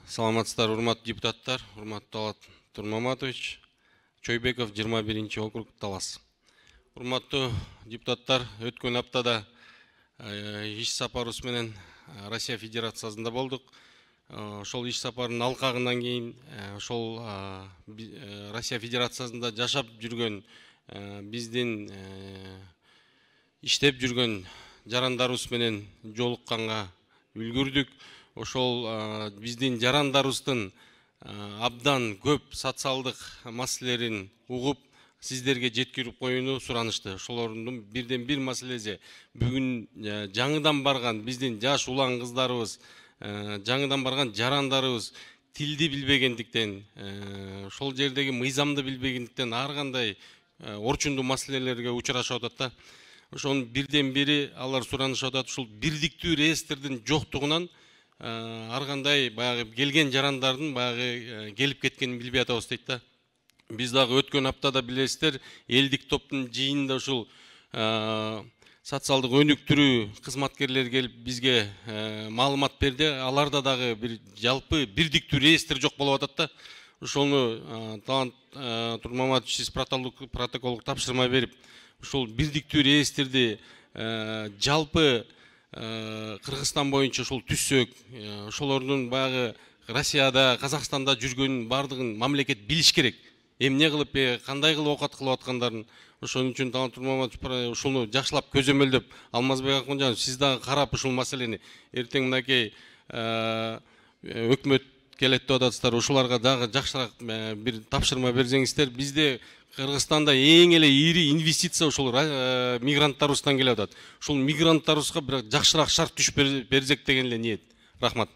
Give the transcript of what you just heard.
Саламатсыздар, урматтуу депутаттар, урматтуу Талат Турмаматович, Чойбеков, 21 округ, Талас. Урматтуу депутаттар, өткөн аптада иш сапарыбыз менен Россия Федерациясында болдук. Ошол иш сапардын алкагынан кийин ошол Россия Федерациясында жашап жүргөн биздин иштеп жүргөн жарандарыбыз менен жолукканга үлгүрдүк. Ошол биздин жарандарыбыздын абдан көп социалдык маселелерин угуп, сиздерге жеткирип коюуну суранышты. Ошолордун бирден бир маселеси бүгүн жаңыдан барган биздин жаш улан кыздарыбыз, жаңыдан барган жарандарыбыз тилди билбегендиктен, ошол жердеги мыйзамды билбегендиктен ар кандай орчундуу маселелерге учурашып атат да. Ошонун бирден бири алар суранышып атат, ушул бирдиктүү реестрдин жоктугунан ар кандай баягы келген жарандардын баягы келип кеткенин билбей атабыз дейт да. Биз дагы өткөн аптада билесиздер, элдик топтун жыйынында ушул социалдык өнүктүрүү кызматкерлери келип бизге маалымат берди. Аларда дагы бир жалпы бирдиктүү реестр жок болуп атат да. Ошону Талант Турмаматович сиз протоколдук тапшырма берип, ушул бирдиктүү реестрди жалпы Кыргызстан боюнча ушул түзсөк, ошолордун баягы Россияда, Казакстанда жүргөнүн бардыгын мамлекет билиш керек. Эмне кылып, кандай кылып оокат кылып аткандарын. Ошон үчүн Талант Турмаматович ушуну жакшылап көзөмөлдөп, Алмазбек Акмыржанов сиз дагы карап ушул маселени эртең мынакей өкмөт келет деп атасыздар, ушуларга дагы жакшыраак бир тапшырма берсеңиздер. Бизде Кыргызстанда эң эле ири инвестиция ушул мигранттарыбыздан келип атат. Ушул мигранттарыбызга бир жакшыраак шарт түшүп берсек деген эле ниет. Рахмат.